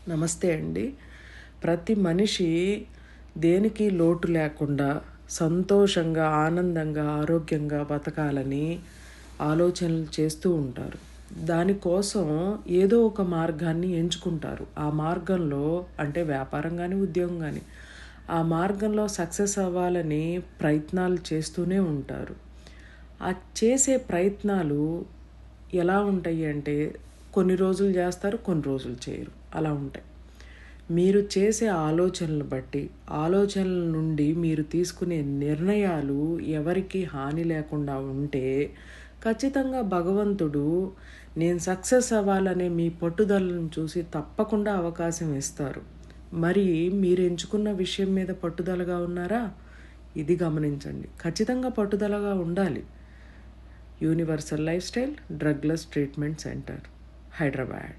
నమస్తే అండి. ప్రతి మనిషి దేనికి లోటు లేకుండా సంతోషంగా, ఆనందంగా, ఆరోగ్యంగా బతకాలని ఆలోచనలు చేస్తూ ఉంటారు. దానికోసం ఏదో ఒక మార్గాన్ని ఎంచుకుంటారు. ఆ మార్గంలో అంటే వ్యాపారం కానీ, ఉద్యోగం కానీ, ఆ మార్గంలో సక్సెస్ అవ్వాలని ప్రయత్నాలు చేస్తూనే ఉంటారు. ఆ చేసే ప్రయత్నాలు ఎలా ఉంటాయి అంటే కొన్ని రోజులు చేస్తారు, కొన్ని రోజులు చేయరు, అలా ఉంటాయి. మీరు చేసే ఆలోచనలు బట్టి, ఆలోచనల నుండి మీరు తీసుకునే నిర్ణయాలు ఎవరికి హాని లేకుండా ఉంటే ఖచ్చితంగా భగవంతుడు నేను సక్సెస్ అవ్వాలనే మీ పట్టుదలను చూసి తప్పకుండా అవకాశం ఇస్తారు. మరి మీరు ఎంచుకున్న విషయం మీద పట్టుదలగా ఉన్నారా? ఇది గమనించండి. ఖచ్చితంగా పట్టుదలగా ఉండాలి. Universal life style drugless treatment centre, Hyderabad.